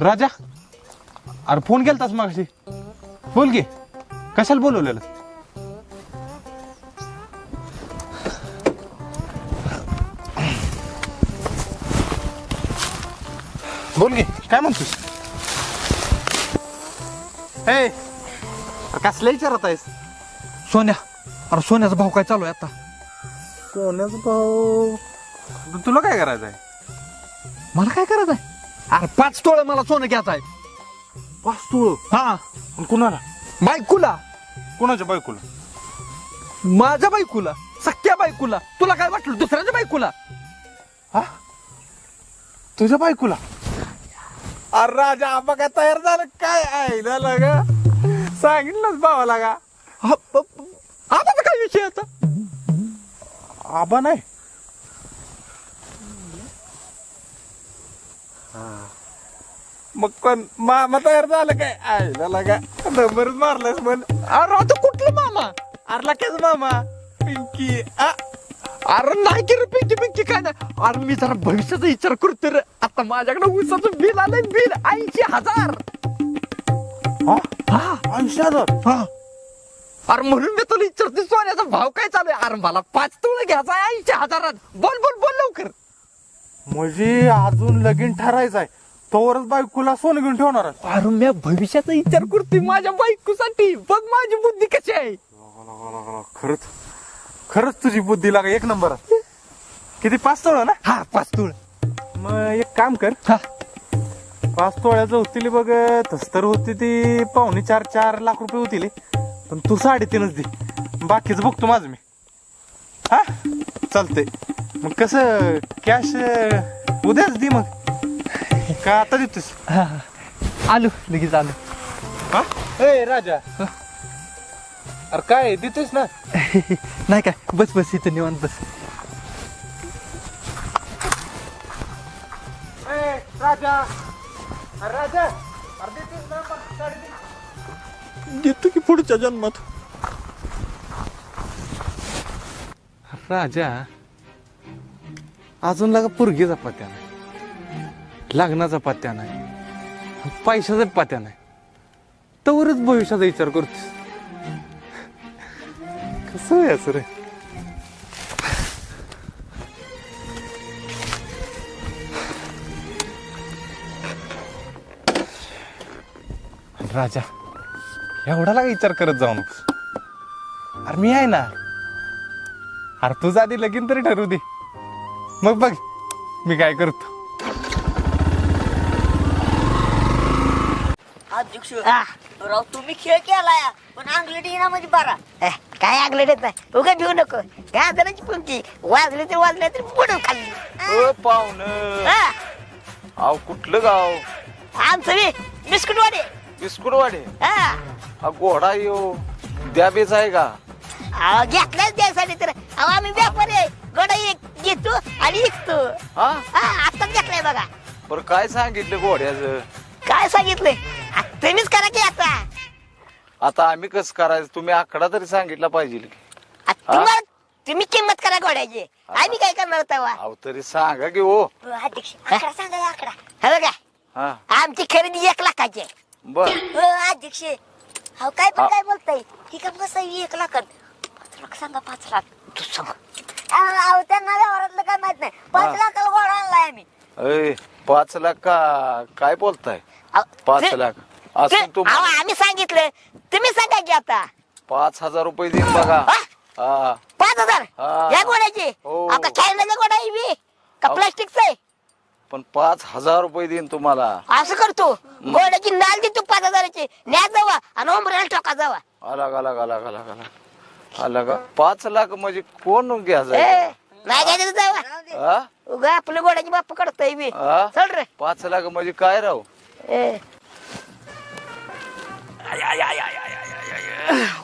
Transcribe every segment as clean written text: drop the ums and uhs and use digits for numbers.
राजा, अरे फोन केलतास मगाशी, बोल की कशाला बोलवलेलं? बोल की काय म्हणतोस? हे कसल्या विचारत आहेस? सोन्या, अरे सोन्याचा भाव काय चालू आहे आता? सोन्याचा भाव तुला काय करायचं आहे? मला काय करायचं आहे? अरे 5 तोळे मला सोनं घ्यायचं आहे. 5 तोळ? हा, कुणाला? बायकुला, कुणाच्या बायकोला? माझ्या बायकुला, सख्या बायकुला. तुला काय वाटलं दुसऱ्याच्या बायकुला? हा, तुझ्या बायकोला? अरे राजा, आबा काय तयार झालं काय? आईला लागा सांगितलंच भावाला का? आता काय विषय आता? आबा नाही, मग पण मामा तयार झालं काय? आईला लागा नंबरच मारलास म्हण. अरे आता कुठलं मामा? अरे लाक्याच मामा पिंकी. अरे नाही की रे, पिंकी पिंकी काय नाही. अरे मी जरा भविष्याचा विचार करतो रे. आता माझ्याकडे ऊसाचं बिल आलंय, बिल 80,000. हा, हा 80,000? हा. अरे म्हणून मी तुला विचारते सोन्याचा भाव काय चालू आहे. अरे मला 5 तोळे घ्यायचा आहे 80,000. बोल बोल बोल लवकर. म्हणजे अजून लगीन ठरायचं आहे तोवरच बायकोला सोनं घेऊन ठेवणार आहे? अरे मी भविष्याचा विचार करतोय माझ्या बायकोसाठी. बघ माझी बुद्धी कशी आहे. खरंच खरंच तुझी बुद्धी लागा एक नंबर आहे. किती? 5 तोळा ना? हा 5 तोळे. मग एक काम कर, हा 5 तोळ्याचं होतील बघ. तस तर होती ती 4.25 लाख रुपये होतील, पण तू 3.5च दे, बाकीच बघतो माझं मी. हा चालतंय. मग कसं कॅश उद्याच दे मग का आता देतोस? हा. आलो लगेच आलो. हा ए राजा, अरे काय देतोस ना? नाही काय, बस बस इथं निवांत बस. राजा, राजा, अरे देतोस ना? 3.5 देतो की पुढच्या जन्मात. राजा, अजून लागा पोरगीचा पत्या नाही, लग्नाचा पत्या नाही, पैशाचा पत्या नाही, तवरच भविष्याचा विचार करतोस. कसं आहे असं रे? राजा, एवढा लागा विचार करत जाऊ नकोस. अरे मी आहे ना. अरे तुझं आधी लगीन तरी ठरवू दे, मग बघ मी काय करतो. राव तुम्ही खेळ केलाय पण अंगलट येणार म्हणजे बारा. काय अंगलट येत नाही, उगा भिऊ नको. काय जणांची पंक्ती वाजले तर पुढे खाल्ली. पाहुण अहो कुठलं गाव? आमचं बिस्कुटवाडे. बिस्कुटवाडे? हा घोडा येऊ द्याबेच आहे का? घेतलाच द्यायसाठी तर आम्ही व्यापारी आहे. गडा एक घेतो आणि विकतो. हा आत्ताच घेतलाय बघा. बरं काय सांगितलं घोड्याचं? काय सांगितलंय तुम्हीच करा की आता. आता आम्ही कसं करायचं? तुम्ही आकडा तरी सांगितला पाहिजे की. तुम्हाला तुम्ही किंमत करा घोड्याची, आम्ही काय करणार तेव्हा. अहो तरी सांगा की हो. अध्यक्ष आकडा सांगा. आकडा हे बघा, हा आमची खरेदी 1 लाखाची आहे. बर अध्यक्ष हो काय पण काय बोलताय? ही का कसं 1 लाखात? 5 लाख सांगा. 5 लाख तू सांग. त्यांना व्यवहारातलं काय माहित नाही. 5 लाखाला घोडा आणलाय आम्ही. 5 लाख का काय बोलताय? 5 लाख असं तुम्ही आम्ही सांगितलं, तुम्ही सांगा की आता. 5,000 रुपये देईन बघा. हा 5,000 हा. या घोड्याची? हो. का खेळण्याचा घोडा आहे बी? का प्लास्टिकचा आहे? पण 5,000 रुपये देईन तुम्हाला. असं करतो घोड्याची नाल देतो 5,000ची. न्या जावा आणि ओंबऱ्याला टोका जावा. आला का 5 लाख म्हणजे कोण घ्यायचं? नाही घ्यायचं जावा. उगा आपलं घोड्याची बाप करतोय बी. चल रे. 5 लाख म्हणजे काय राहू?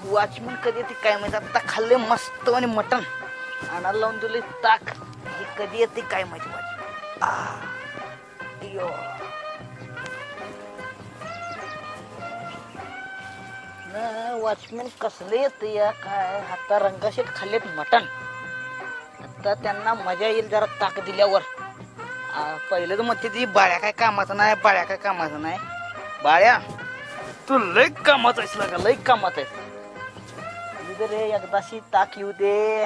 वॉचमन कधी येते काय माहिती. आता खाल्ले मस्त आणि मटण आणायला लावून दिले ताक. हे कधी येते काय माहिती. वॉचमॅन कसले येते या काय. आता रंगाशेट खाल्लेत मटण. आता त्यांना मजा येईल जरा ताक दिल्यावर. पहिलं तर म्हणते ती बाळ्या काय कामाचं नाही, बाळ्या काय कामाचं नाही. बाळ्या तू लय कामात आहेस का, लय कामात आहेस. रे एकदाशी ताक येऊ दे,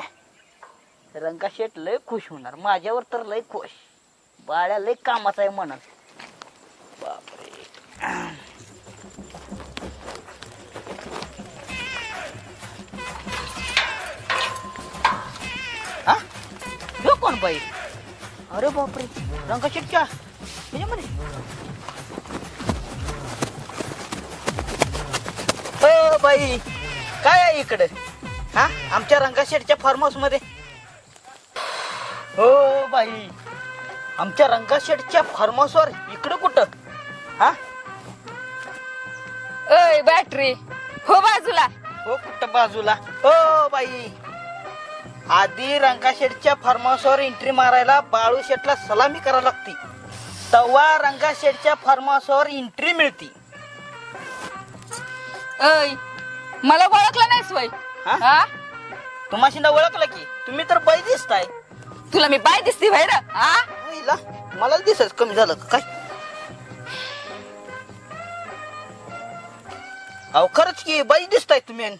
रंगा शेट लय खुश होणार, माझ्यावर तर लय खुश. बाळ्या लय कामाचा आहे म्हणत. बापरे. हा ह्यो कोण बाई? अरे बापरे, रंगा शेटच्या ह्याच्यामध्ये. हो बाई, काय आहे इकडे? हा, आमच्या रंगाशेठच्या फार्म हाऊस मध्ये. हो बाई, आमच्या रंगाशेठच्या फार्म हाऊस वर इकडे कुठं? हा ओय बॅटरी हो बाजूला. हो कुठं बाजूला? हो बाई, आधी रंगाशेठच्या फार्म हाऊस वर एंट्री मारायला बाळू शेठला सलामी करावी लागती, तेव्हा रंगाशेठच्या फार्म हाऊस वर एंट्री मिळती. ओय मला ओळखलं नाहीस वय? हा? हा, तुम्हाशींदा ओळखलं की, तुम्ही तर बाई दिसताय. तुला मी बाय दिसते बाहेर? हा, हिला मला दिसच कमी झालं का काय? अहो खरंच की बाई दिसताय तुम्ही.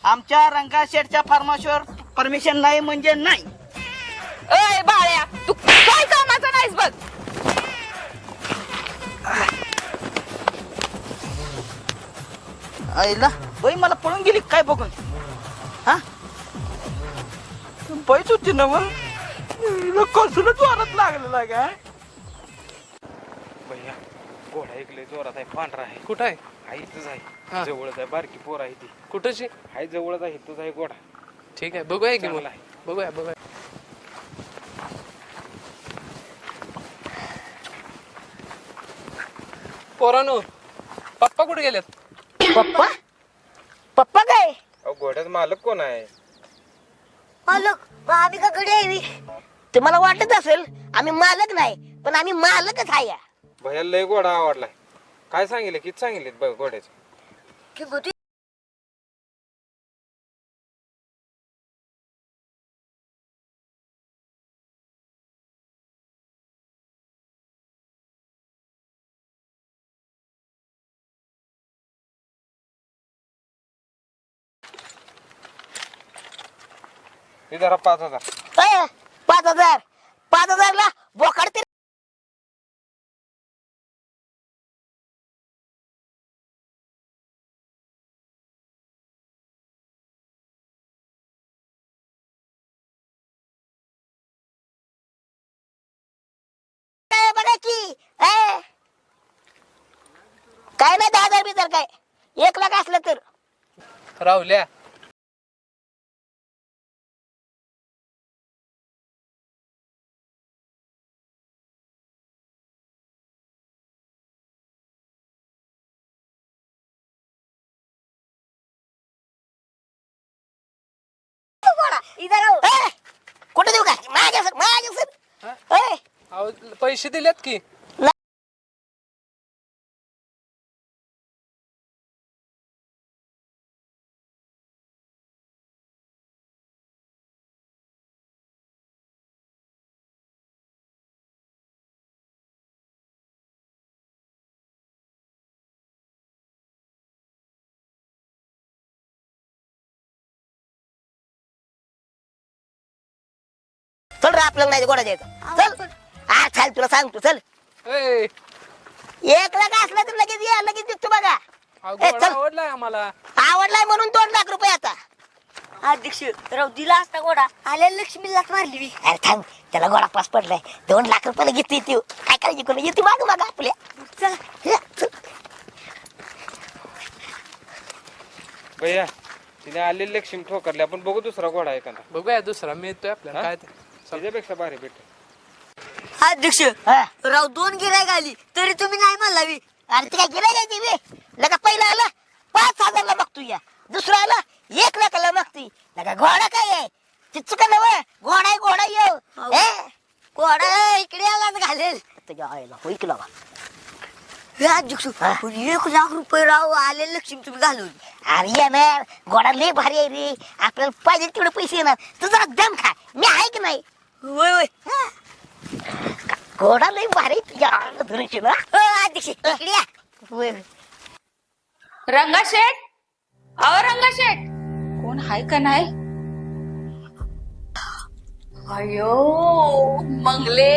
आमच्या रंगाशेठच्या फार्माशीवर परमिशन नाही म्हणजे नाही. ओय बाळ्या, तू काय कामाचा नाहीस बघ. आईला बाई मला पळून गेली काय बघून? हा बाईच होती ना मग, कसूनच वारत लागलेला काय? भैया घोडा ऐकले जोरात आहे, पांढरा आहे. कुठं आहे? आहे इथंच हा. आहे, जवळच आहे. बारकी पोर आहे ती. कुठंची? आहे जवळच आहे, इथंच आहे घोडा. ठीक आहे, बघूया की चांगला मग. आहे. बघूया. पोरानो, पप्पा कुठे गेलेत? पप्पा पप्पा काय अहो घोड्यात मालक कोण आहे? मालक? मग आम्ही का कडे यावी? तुम्हाला वाटत असेल आम्ही मालक नाही, पण आम्ही मालकच आहे. भैया लय घोडा आवडलाय. काय सांगितलं, किती सांगितलेत घोड्याचे? की गोटी हे जरा 5,000. 5,000 5,000 ला बोकाड ते. बघा की काय नाही, 10,000 बिजार काय, 1,00,000 असलं तर. राहुल्या, इधर आओ. कुठे देऊ का? मागे सर. अहो, पैसे दिलेत की. चल रे, आपल्याला नाही गोडा द्यायचा. चल हा, चल तुला सांगतो. चल, ए, 1,00,000 असलं तर लगेच या, लगेच देतो बघा. अहो, ए, घोडा चल. आवडलाय आम्हाला. आवडलाय म्हणून 2,00,000 रुपये आता. अध्यक्ष राव दिला असता गोडा, आल्या लक्ष्मी लाच मारली मी. अरे थांब, त्याला गोडा पास पडलाय. 2,00,000 रुपये घेते ती. काय करायची कोणी येते माग माग आपल्या. चल चल. भैया तिने आलेली लक्ष्मी ठोकरली. आपण बघू दुसरा घोडा आहे का? बघूया दुसरा मिळतोय आपल्याला. हा? काय ते? त्याच्यापेक्षा भारी भेट. अध्यक्ष राव 2 गिरायक आली तरी तुम्ही नाही म्हणलावी. अरे ते काय गिरायक आहे लगा? पहिला आला 5,000 ला मागतो, या दुसरा आला 1,00,000 ला मागतोय. लगा घोडा काय आहे? चिचुका नव घोडा आहे, घोडा येऊ. घोडा इकडे आलाच घालेल तुझ्या आईला. होई तुला अध्यक्ष 1,00,000 रुपये राव आले लक्ष्मी तुम्ही घालून. अरे येणार घोडा लय भारी आहे रे, आपल्याला पाहिजे तेवढे पैसे येणार. तू जरा दम खा, मी आहे की नाही? होय होय. घोडा लई भारी तुझ्या धुरीची ना अध्यक्ष इकडे या. होय. रंगाशेठ अहो रंगाशेठ कोण हाय का नाही अयो मंगले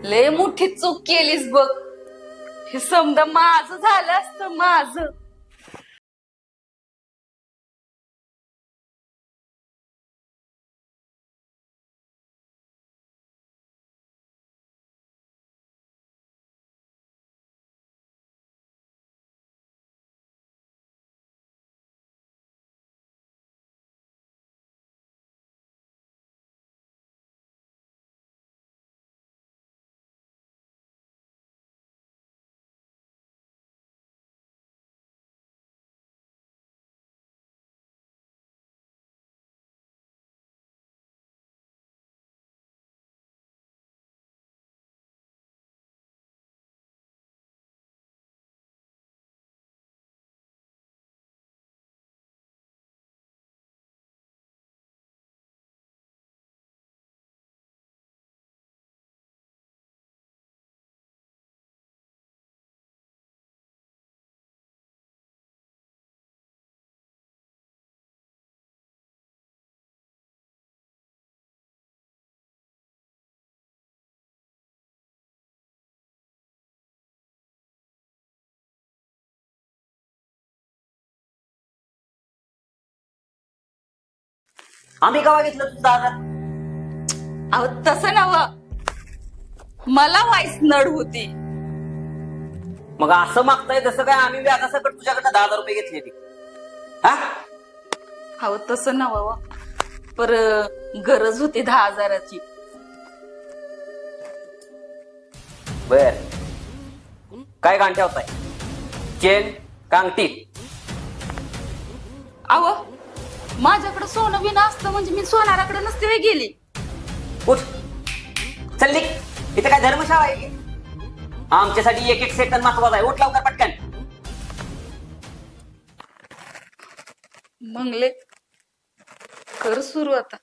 लय मोठी चूक केलीस बघ हे समजा माझं झालं असतं माझं आम्ही केव्हा घेतलं तुझं दादा अहो तसं नव मला वाईस नड होती मग असं मागताय तसं काय आम्ही व्याजासकट तुझ्याकडनं 10,000 रुपये घेतले हा अहो तसं नव पर गरज होती 10,000ची बर काय गाण ठेवताय चेन कांगटी अहो माझ्याकडे सोनं बिन असतं म्हणजे मी सोनाराकडे नसते वे गेली उठ चल निघ. इथे काय धर्मशाळा आहे की? आमच्यासाठी एक सेकंद महत्वाचा आहे. उठ लवकर पटकन. मंगले कर सुरू आता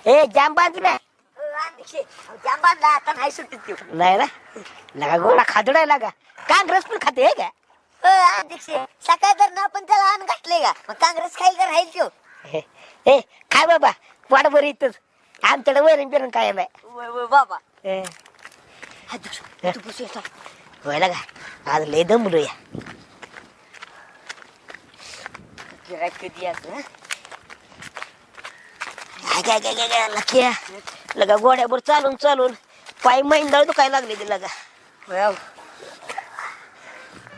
ए जाम बांधला जाम बांधला आता नाही सुट्टीत नाही ना लगा गोळा खादडाय लागा काँग्रेस पण खाते का अध्यक्ष सकाळ तर ना आपण त्याला अन्न घातले का मग काँग्रेस खाईल का राहील तो ए काय बाबा वाट बरं इथंच आमच्याकडे वैरण बिरण काय नाही बाबा अध्यक्ष तू पुस होय लागा आज लय दमलो या कधी असं लक्या लगा गोड्यावर चालून चालून पाय मैंदाळ दुखाय लागले ते लगा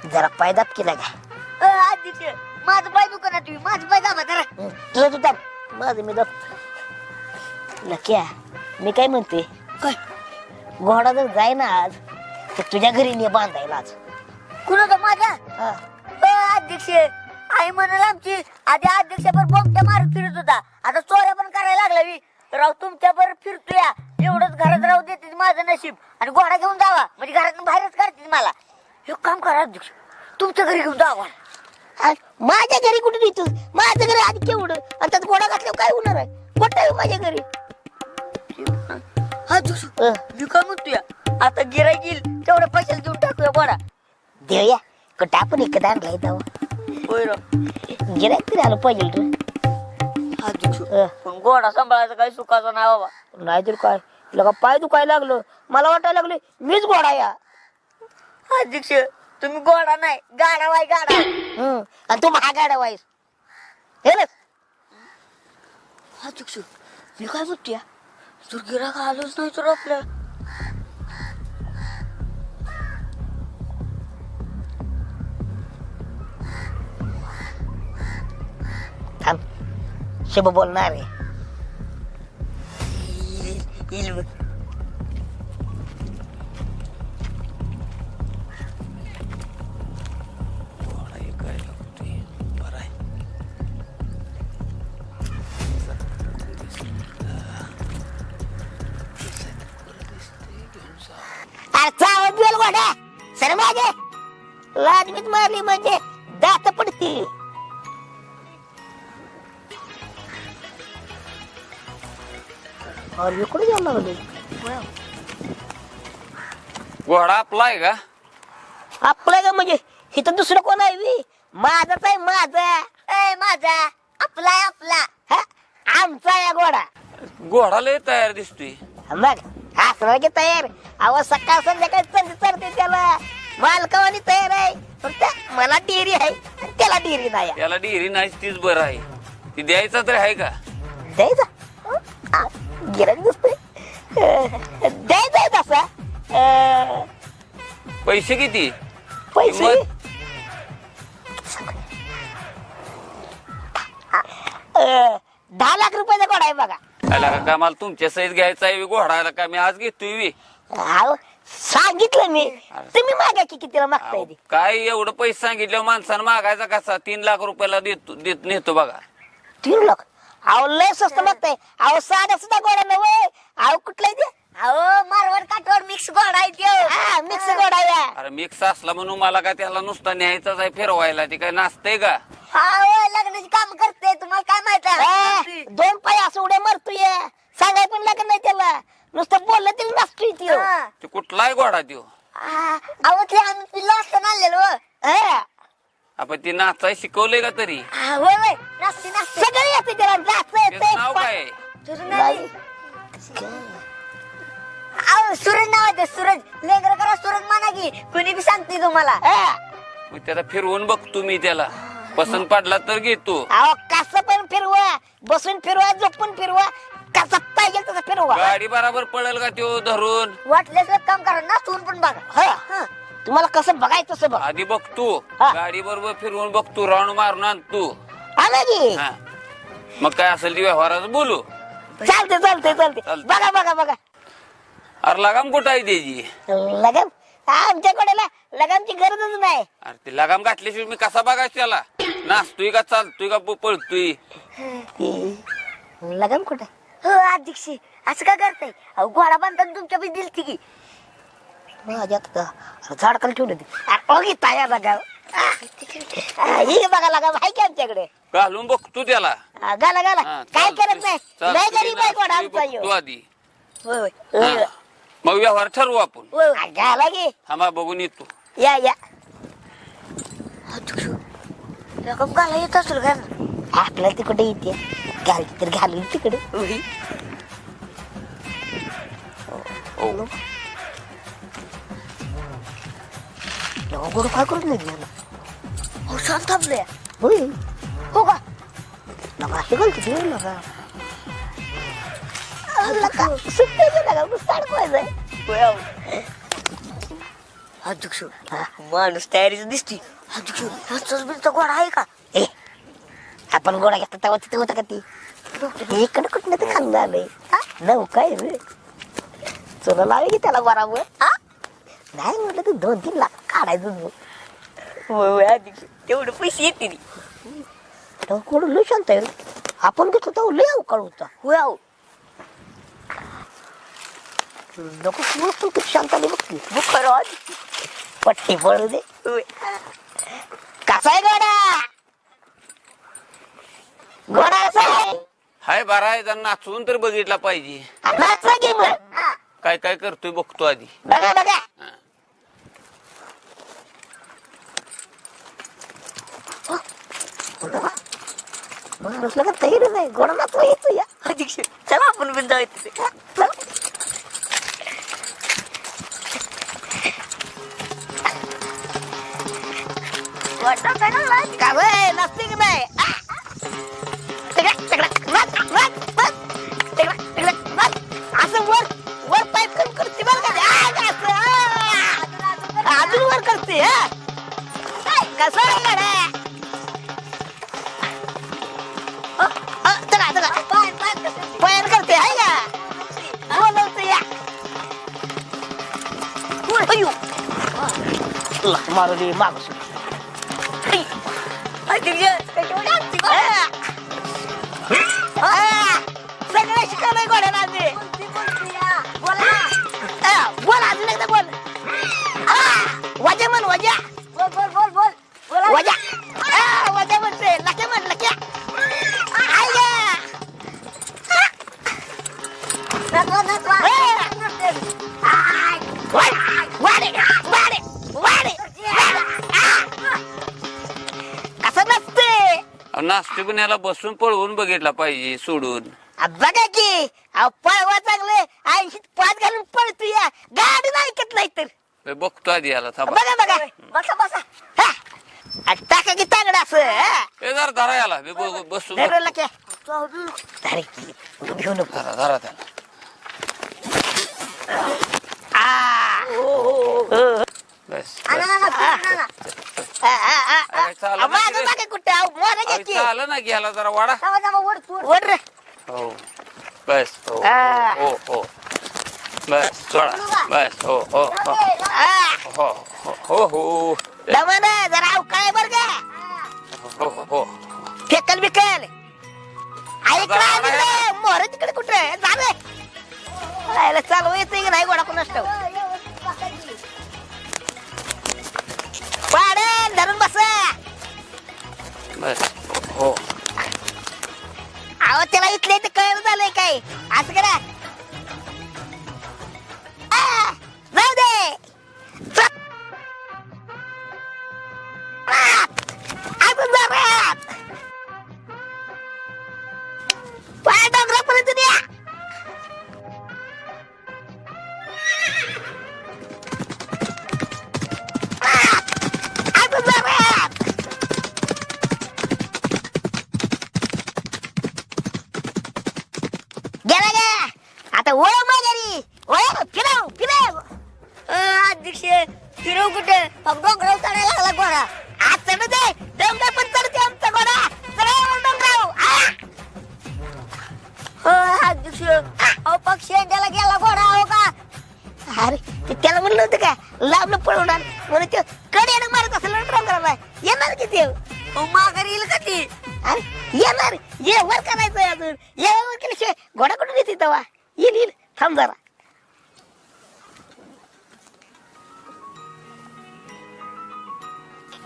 जरा पाय दाब की लागा आदित्य माझं पाय दुकानात तुम्ही माझं पाय दाबा जरा तुझं तू दाब माझं मी दाब लक्या मी काय म्हणते काय घोडा जर जाय ना आज तर तुझ्या घरी ने बांधायला आज कुणाचा माझ्या अध्यक्ष आई म्हणाल आमची आधी अध्यक्षावर बोमट्या मारून फिरत होता आता चोऱ्या पण करायला लागला मी राव तुमच्यावर फिरतोय एवढंच घरात राहू देते माझं नशीब आणि घोडा घेऊन जावा म्हणजे घरातून बाहेरच काढते मला हे काम करा अध्यक्ष तुमच्या घरी घेऊन जावा माझ्या घरी कुठे देतो माझ्या घरी आधी केवढं आणि त्यात घोडा घातल्यावर काय होणार आहे कुठं आहे माझ्या घरी अध्यक्ष मी काय म्हणतोय आता गिराईक येईल तेवढ्या पैशाला देऊन टाकूया गोडा देऊया कुठं आपण इकडे आणलाय गिराईक तरी आलं पाहिजे रे अध्यक्ष पण गोडा सांभाळायचा काही सुखाचा नाही बाबा नाहीतर काय लगा पाय दुखायला लागलं मला वाटायला लागले मीच गोडा या अध्यक्ष तुम्ही गोडा नाही गाडा वाय गाडा आणि तू महागाडा वाईस हे ना अध्यक्ष मी काय म्हणतोय जर गिराक आलोच नाही तर आपल्या थांब शुभ बोलणार आहे सर माझे लाजमीत मारली म्हणजे दात पडतील इकडे जायला लागले घोडा आपला आहे का? आपलं का म्हणजे इथं दुसरं कोण आहे माझाच आहे माझा आपला आहे आपला हा? आमचा आहे घोडा घोडा लय तयार दिसतोय. मग हसणार की तयार अहो सकाळ संध्याकाळी संधी चढते त्याला मालकावानी तयार आहे फक्त मला डेअरी आहे आणि त्याला डेअरी नाही आहे. त्याला डेअरी नाही तीच बरं आहे. ती द्यायचा तर आहे का? द्यायचा गिराक दिसतोय द्यायचा आहे तसा पैसे किती? पैसे किंमत? 10 लाख रुपयाचा घोडा आहे बघा आला का मला तुमच्या सहित घ्यायचा आहे घोडा का मी आज घेतोय. अहो सांगितलं मी तुम्ही मागा की कितीला मागताय ते काय एवढं पैसे सांगितलं माणसानं मागायचा कसा? 3 लाख रुपयाला नेतो बघा. 3 लाख अहो लय स्वस्त मागताय अहो साधा सुद्धा घोडा नव्हे अहो कुठला ते अहो मारवाड काठवाड मिक्स घोडा आहे तो मिक्स घोडा या अरे मिक्स असला म्हणून मला काय त्याला नुसता न्यायचाच आहे फिरवायला. ते काय नाचतंय का? लग्नाची काम करते तुम्हाला काय माहिती 2 पाय असं उड्या मारतोय सांगाय पण लग्न नाही त्याला नुसतं बोललं तरी नसतोय ते कुठलाय घोडा त्यो? अहो ते आम्ही पिल्ला असताना आणलेलो आपण ती नाचाय शिकवलंय का तरी? सगळं येते त्याला त्याचं नाव काय? सूरज नाव आहे सूरज लेकर करा सूरज माना की कुणी बी सांगते तुम्हाला मग त्याला फिरवून बघतो मी. त्याला पसंत पडला तर घेतो. अहो कसं पण फिरवा बसून फिरवा झोपून फिरवा कसं पाहिजे तसं फिरवा गाडी बराबर पडेल का त्यो धरून? वाटल्यास काम करा नाचवून पण बघा तुम्हाला कसं बघायचं तसं बघा आधी बघतो हा. गाडी बरोबर फिरवून बघतो राऊंड मारून आणतो. आला की हा. मग काय असेल ती व्यवहाराचं बोलू. चालते चालते चालते चालतंय. बघा बघा बघा अरे लगाम कुठं आहे त्याची? लगाम आमच्याकडे लगामची गरजच नाही अरे ते लगाम घातल्याशिवाय मी कसा बघायचं त्याला? नाचतोय का चालतोय का पळतोय? लगाम कुठे हो अध्यक्ष असं का करताय अहो घोडा बांधताना तुमच्या पैसे दिलती की माझ्या झाड खाली ठेवलं तयार लगाम हे बघा लगाम आहे की आमच्याकडे घालून बघतो त्याला. गाला गाला हा, काय चालतंय. करत नाही चालतंय. लय गरीब आहे घोडा आमचा बघतो आधी. होय हा. होय मग व्यवहार ठरवू आपण. होय घाला की थांबा बघून येतो. या रकम घाला येत असेल का आपल्याला तिकडे येते घालते तर घालून तिकडे गोड काय करून नाही हो शांत थांबले होय हो का नका असे घालते नका सुट्टे नका अडकवायचंय अध्यक्ष माणूस तयारीच दिसती अध्यक्ष ह्याचाच बिलचा घोडा आहे का ए आपण घोडा घेतला तेव्हा तिथे होता का ती इकडे कुठलं ते खाल्लं आलंय नव काय रे चला लावे की त्याला बराबर नाही म्हटलं तर 2-3 लाख काढायचं अध्यक्ष तेवढे पैसे येते कोण लय शांत आहे आपण घेतलं तर लय अवकाळ होता होय आहो नको तू किती शांत आली बघ खरं पट्टी पडू दे कसा आहे घोडा घोडा कसा आहे हाय बरा आहे. जर नाचवून तर बघितला पाहिजे. नाचला की मग काय काय करतोय बघतो आधी. बघा बघा माणूस लगा तयार नाही घोडा नाचवा येतो या अध्यक्ष चला आपण पण जाऊ तिथे चला वाटतं काय ना का वय नसते की नाही असं वर वर पाईप कम करते बरं का अजून वर करते कसं पायर करते आहे का बोलवते या मारू दे मागूस सगळं शिकवलंय गोड्याला बोल अजून एकदा बोल वजा म्हण वजा बोल बोल बोल बोल वजा वजा म्हणते लक्या म्हण लक्या कसं नसते नाचते पण याला बसून पळवून बघितला पाहिजे सोडून. बघा की पळवा चांगले 80 घालून पळतो या गाडी नाही ऐकत नाही तर बघतो आधी याला थांबा. बघा बघा बसा बसा टाका की तागड असं हे जरा धरा याला मी बसून घेऊ नको धरा धरा त्याला. बस मागे मागे कुठे मोरा घ्या आलं ना घ्यायला जरा वाडा. ओढ रे हो बस हो हो हो बस सोडा बस हो हो हो हो हो हो दमन जरा अवकाळ बर का हो हो फेकल बिकल ऐकलं मोर तिकडे कुठे झालं चालू येते की नाही गोडा कोणाच पाडन धरून बस बस हो अहो त्याला इथले ते कळलं झालंय काय असं करा जाऊ दे अजून जरात पाय डोंगरापर्यंत द्या अजून जरात गेला गे आता ओळख माघारी ओळख फिरव फिरव अध्यक्ष फिरव कुठे फक्त डोंगराव चढायला लागला घोडा आज चढ दे डोंगर पण चढते आमचा घोडा चढायला डोंगराव अध्यक्ष अहो पक्षी त्याला गेला घोडा हो का अरे ते त्याला म्हणलं होतं का लांबलं पळवणार म्हणून ते कड्यानं मारत असेल डोंगराला येणार की ते माघारी येईल का ती येणार ये वर करायचंय अजून ये वर केल्याशिवाय घोडा कुठून येते तेव्हा येईल येईल थांब जरा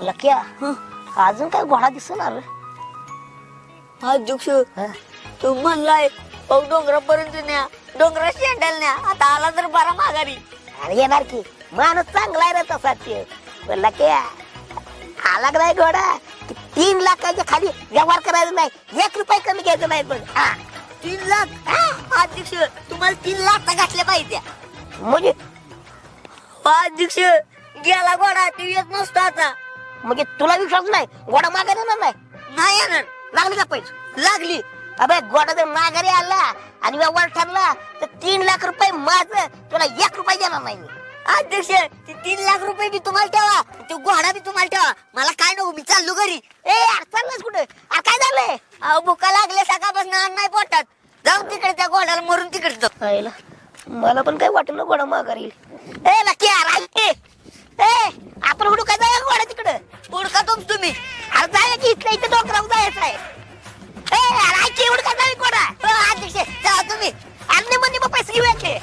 लक्या अजून काय घोडा दिसणार अध्यक्ष तू म्हणलाय डोंगरापर्यंत न्या डोंगरा शेंडाल न्या आता आला तर बरा माघारी अरे येणार की माणूस चांगला आहे रे तसा ते लक्या आला का नाही घोडा 3 लाखाच्या खाली व्यवहार करायचा नाही 1 रुपये कमी घ्यायचं नाही पण 3 लाख अध्यक्ष तुम्हाला 3 लाख घातले पाहिजे म्हणजे अध्यक्ष गेला घोडा तू येत नसतो आता म्हणजे तुला विश्वास नाही घोडा माघारी येणार नाही येणार लागली का पैसे लागली अबे घोडा जर माघारी आला आणि व्यवहार ठरला तर 3 लाख रुपये माझं तुला 1 रुपये देणार नाही मी अध्यक्ष ते 3 लाख रुपये बी तुम्हाला ठेवा तो घोडा बी तुम्हाला ठेवा मला काय नको मी चाललो घरी ए यार चाललास कुठे काय झालंय अहो भुका लागले सकाळपासून अन्न नाही पोटात जाऊ तिकडे त्या घोड्याला मरून तिकडे जाऊ मला पण काय वाटत ना घोडा माघारी येईल ए नक्की यार ए आपण उडू काय जाऊया घोडा तिकडे उडका तुम्ही अरे जाऊया की इथल्या इथे डोंगरावर जायचं आहे ए यार उडू काय जाऊया घोडा अध्यक्ष जाऊ तुम्ही अन्य म्हणजे मग पैसे घेऊया की